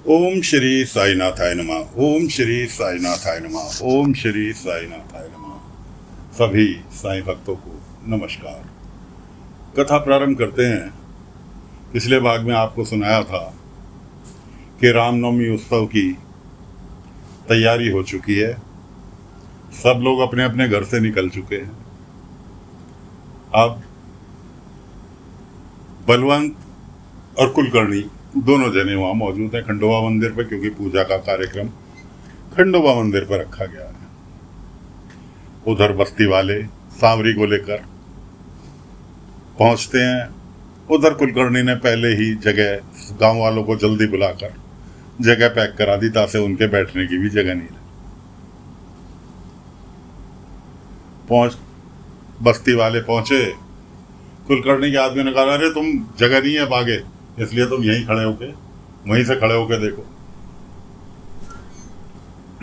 ओम श्री साईनाथाय नमः। ओम श्री साईनाथाय नमः। ओम श्री साईनाथाय नमः। सभी साईं भक्तों को नमस्कार। कथा प्रारंभ करते हैं। पिछले भाग में आपको सुनाया था कि रामनवमी उत्सव की तैयारी हो चुकी है। सब लोग अपने अपने घर से निकल चुके हैं। अब बलवंत और कुलकर्णी दोनों जने वहाँ मौजूद हैं खंडोबा मंदिर पर, क्योंकि पूजा का कार्यक्रम खंडोबा मंदिर पर रखा गया है। उधर बस्ती वाले सांवरी को लेकर पहुंचते हैं। उधर कुलकर्णी ने पहले ही जगह गांव वालों को जल्दी बुलाकर जगह पैक करा दी, ताकि उनके बैठने की भी जगह नहीं रही। बस्ती वाले पहुंचे। कुलकर्णी के आदमी ने कहा, अरे तुम जगह नहीं है आगे, इसलिए तुम यहीं खड़े होके वहीं से खड़े होके देखो।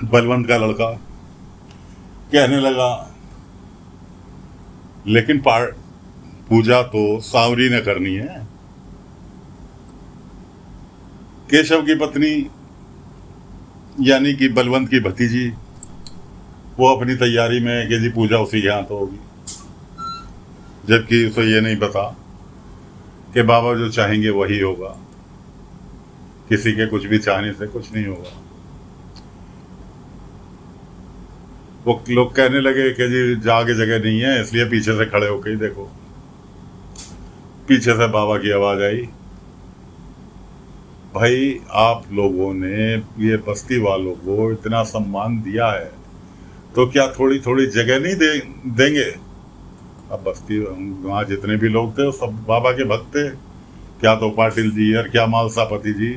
बलवंत का लड़का कहने लगा, लेकिन पूजा तो सांवरी ने करनी है। केशव की पत्नी यानी कि बलवंत की भतीजी, वो अपनी तैयारी में है कि जी पूजा उसी के हाथ होगी, जबकि उसे ये नहीं पता कि बाबा जो चाहेंगे वही होगा। किसी के कुछ भी चाहने से कुछ नहीं होगा। वो लोग कहने लगे कि जी जाके जगह नहीं है, इसलिए पीछे से खड़े होके ही देखो। पीछे से बाबा की आवाज आई, भाई आप लोगों ने ये बस्ती वालों को इतना सम्मान दिया है तो क्या थोड़ी थोड़ी जगह नहीं देंगे। अब बस्ती वहाँ जितने भी लोग थे सब बाबा के भक्त थे, क्या तो पाटिल जी और क्या मालसापति जी।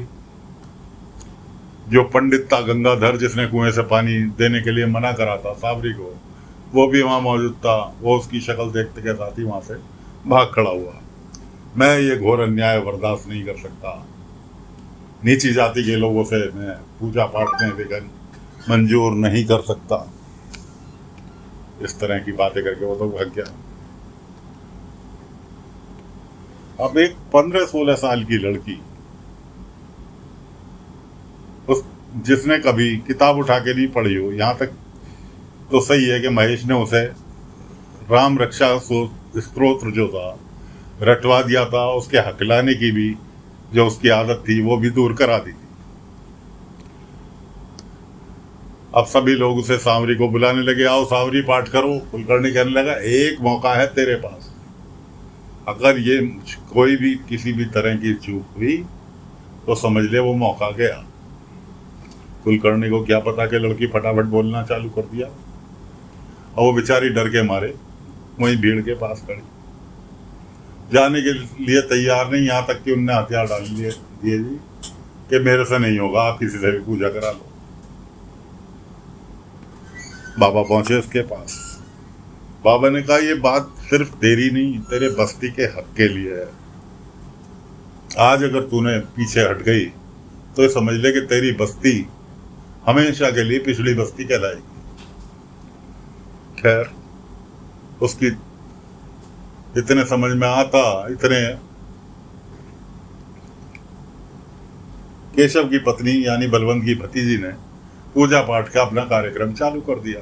जो पंडित था गंगाधर, जिसने कुएं से पानी देने के लिए मना करा था सांवरी को, वो भी वहाँ मौजूद था। वो उसकी शक्ल देखते के साथ ही वहाँ से भाग खड़ा हुआ। मैं ये घोर अन्याय बर्दाश्त नहीं कर सकता। नीची जाति के लोगों से मैं पूजा पाठ में विघ्न मंजूर नहीं कर सकता। इस तरह की बातें करके वो तो भाग गया। अब एक 15-16 साल की लड़की, उस जिसने कभी किताब उठा के नहीं पढ़ी हो, यहाँ तक तो सही है कि महेश ने उसे राम रक्षा स्तोत्र जो था रटवा दिया था। उसके हकलाने की भी जो उसकी आदत थी वो भी दूर करा दी थी। अब सभी लोग उसे सांवरी को बुलाने लगे, आओ सांवरी पाठ करो। कुलकर्णी कहने लगा, एक मौका है तेरे पास, अगर ये कोई भी किसी भी तरह की चूक हुई तो समझ ले वो मौका गया। कुलकर्णी को क्या पता कि लड़की फटाफट बोलना चालू कर दिया, और वो बेचारी डर के मारे वहीं भीड़ के पास खड़ी, जाने के लिए तैयार नहीं। यहाँ तक कि उनने हथियार डाल दिए जी कि मेरे से नहीं होगा, आप किसी से भी पूजा करा लो। बाबा पहुंचे उसके पास। बाबा ने कहा, ये बात सिर्फ तेरी नहीं, तेरे बस्ती के हक के लिए है। आज अगर तूने पीछे हट गई तो ये समझ ले कि तेरी बस्ती हमेशा के लिए पिछड़ी बस्ती कहलाएगी। खैर, उसकी इतने समझ में आता, इतने केशव की पत्नी यानी बलवंत की भतीजी ने पूजा पाठ का अपना कार्यक्रम चालू कर दिया।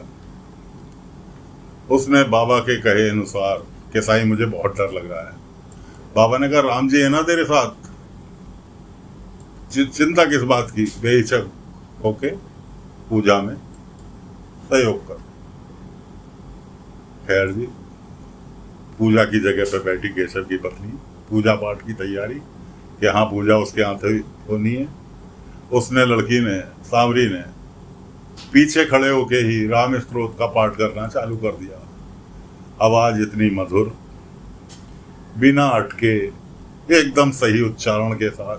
उसने बाबा के कहे अनुसार कि साईं मुझे बहुत डर लग रहा है। बाबा ने कहा, राम जी है ना तेरे साथ, चिंता किस बात की, बेहिचक होके पूजा में सहयोग कर। खैर जी, पूजा की जगह पर बैठी केशव की पत्नी पूजा पाठ की तैयारी कि हाँ पूजा उसके हाथ होनी है। उसने लड़की ने, सांवरी ने पीछे खड़े होके ही राम स्तोत्र का पाठ करना चालू कर दिया। आवाज इतनी मधुर, बिना अटके, एकदम सही उच्चारण के साथ।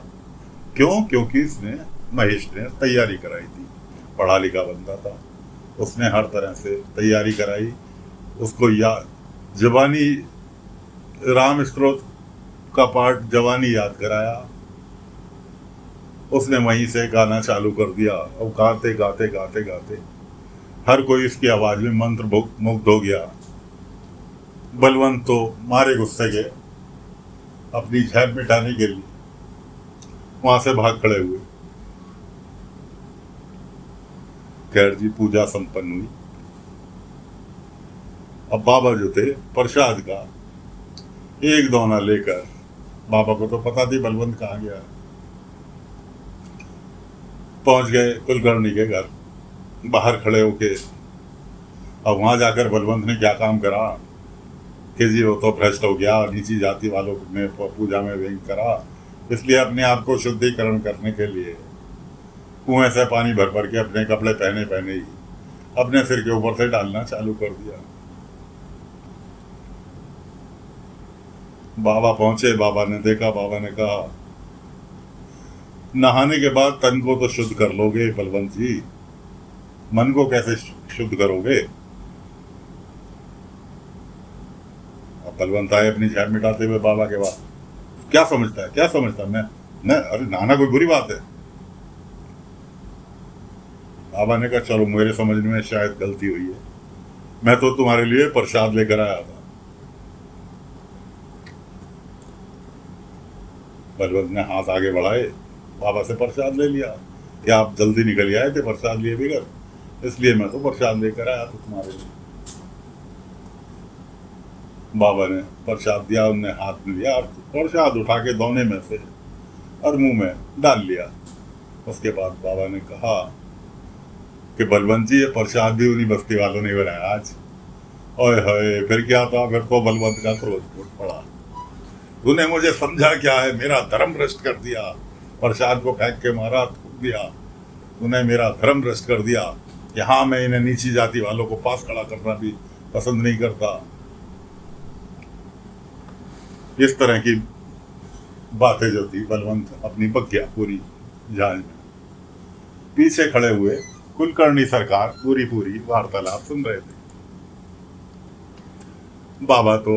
क्यों? क्योंकि इसने महेश ने तैयारी कराई थी, पढ़ा लिखा बंदा था, उसने हर तरह से तैयारी कराई। उसको जवानी राम स्तोत्र का पाठ जवानी याद कराया। उसने वहीं से गाना चालू कर दिया, और गाते गाते गाते गाते हर कोई इसकी आवाज में मंत्र मुग्ध हो गया। बलवंत तो मारे गुस्से के अपनी झेप मिटाने के लिए वहां से भाग खड़े हुए। खैर जी, पूजा संपन्न हुई। अब बाबा जो थे प्रसाद का एक दोना लेकर, बाबा को तो पता थी बलवंत कहाँ गया, पहुंच गए कुलकर्णी के घर। बाहर खड़े होके अब वहां जाकर बलवंत ने क्या काम करा कि जी वो तो भ्रष्ट हो गया, नीची जाति वालों ने पूजा में व्यंग करा, इसलिए अपने आप को शुद्धिकरण करने के लिए कुएं से पानी भर भर के अपने कपड़े पहने पहने ही अपने सिर के ऊपर से डालना चालू कर दिया। बाबा पहुंचे, बाबा ने देखा, बाबा ने कहा नहाने के बाद तन को तो शुद्ध कर लोगे बलवंत जी, मन को कैसे शुद्ध करोगे? अब बलवंत आए अपनी छाप मिटाते हुए बाबा के बाद, क्या समझता है, क्या समझता है? मैं अरे नहाना कोई बुरी बात है? बाबा ने कहा चलो मेरे समझने में शायद गलती हुई है, मैं तो तुम्हारे लिए प्रसाद लेकर आया था। बलवंत ने हाथ आगे बढ़ाए, बाबा से प्रसाद ले लिया। क्या आप जल्दी निकल आए थे प्रसाद लिए बिगड़? इसलिए मैं तो प्रसाद लेकर आया था तुम्हारे लिए। बाबा ने प्रसाद दिया, उनने हाथ में लिया और प्रसाद उठा के दोने में से और मुंह में डाल लिया। उसके बाद बाबा ने कहा कि बलवंत जी, ये प्रसाद भी उन्हीं बस्ती वालों ने बनाया आज। ओए होए, फिर क्या था? फिर तो बलवंत का क्रोध फूट पड़ा। तूने मुझे समझा क्या है? मेरा धर्म भ्रष्ट कर दिया, प्रसाद को फेंक के मारा, थूक दिया। तूने मेरा धर्म भ्रष्ट कर दिया। यहाँ मैं इन्हें नीची जाति वालों को पास खड़ा करना भी पसंद नहीं करता। इस तरह की बातें जो थी, बलवंत अपनी बग्या पूरी जांच में। पीछे खड़े हुए कुलकर्णी सरकार पूरी वार्तालाप सुन रहे थे। बाबा तो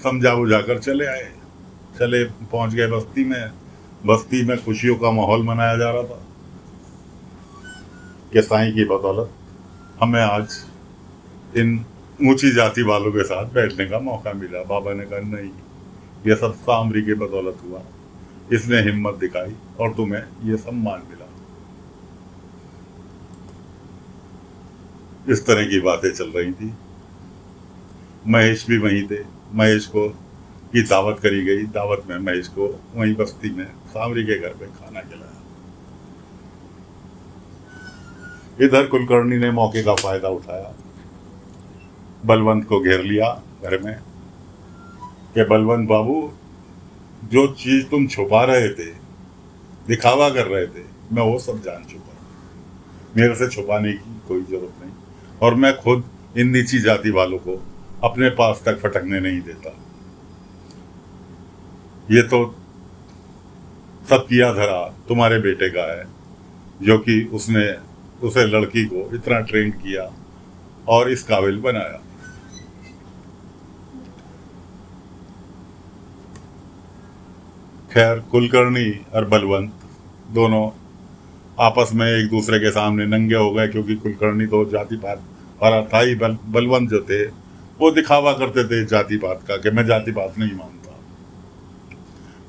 समझा बुझाकर चले आए, चले पहुंच गए बस्ती में। बस्ती में खुशियों का माहौल मनाया जा रहा था कि साईं की बदौलत हमें आज इन ऊंची जाति वालों के साथ बैठने का मौका मिला। बाबा ने कहा नहीं, यह सब सामरी की बदौलत हुआ, इसने हिम्मत दिखाई और तुम्हें यह सम्मान मिला। इस तरह की बातें चल रही थी। महेश भी वहीं थे। महेश को की दावत करी गई। दावत में महेश को वहीं बस्ती में सामरी के घर पे खाना खिलाया। इधर कुलकर्णी ने मौके का फायदा उठाया, बलवंत को घेर लिया घर में कि बलवंत बाबू, जो चीज तुम छुपा रहे थे, दिखावा कर रहे थे, मैं वो सब जान चुका हूं। मेरे से छुपाने की कोई जरूरत नहीं, और मैं खुद इन नीची जाति वालों को अपने पास तक फटकने नहीं देता। ये तो सब किया धरा तुम्हारे बेटे का है, जो कि उसने उसे लड़की को इतना ट्रेन किया और इस काबिल बनाया। खैर, कुलकर्णी और बलवंत दोनों आपस में एक दूसरे के सामने नंगे हो गए, क्योंकि कुलकर्णी तो जाति पात वाला था ही। बलवंत जो थे वो दिखावा करते थे जाति पात का कि मैं जाति पात नहीं मानता।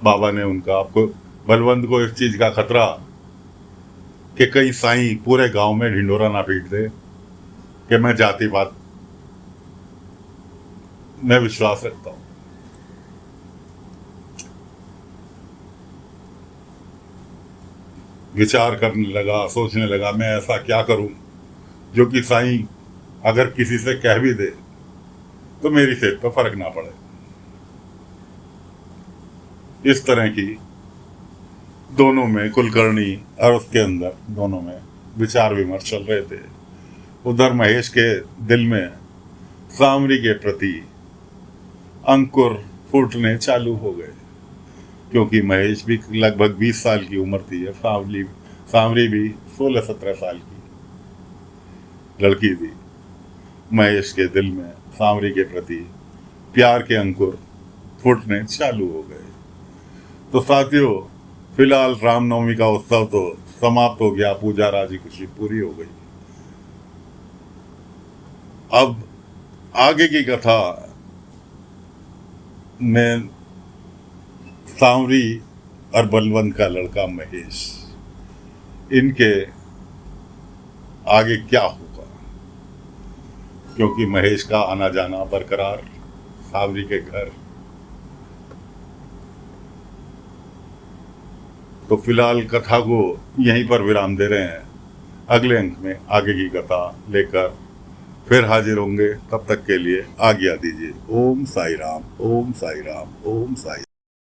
बाबा ने उनका, आपको बलवंत को इस चीज का खतरा कि कहीं साईं पूरे गांव में ढिंडोरा ना पीट दे कि मैं जाति पात में विश्वास रखता हूं। विचार करने लगा, सोचने लगा, मैं ऐसा क्या करूं जो कि साईं अगर किसी से कह भी दे तो मेरी सेहत पर फर्क ना पड़े। इस तरह की दोनों में, कुलकर्णी और उसके अंदर दोनों में विचार विमर्श चल रहे थे। उधर महेश के दिल में सामरी के प्रति अंकुर फूटने चालू हो गए, क्योंकि महेश भी लगभग 20 साल की उम्र थी, सामरी भी 16-17 साल की लड़की थी। महेश के दिल में सामरी के प्रति प्यार के अंकुर फूटने चालू हो गए। तो साथियों, फिलहाल रामनवमी का उत्सव तो समाप्त हो गया, पूजा राजी खुशी पूरी हो गई। अब आगे की कथा में सांवरी और बलवंत का लड़का महेश, इनके आगे क्या होगा, क्योंकि महेश का आना जाना बरकरार सावरी के घर। तो फिलहाल कथा को यहीं पर विराम दे रहे हैं। अगले अंक में आगे की कथा लेकर फिर हाजिर होंगे। तब तक के लिए आज्ञा दीजिए। ओम साई राम, ओम साई राम, ओम साई।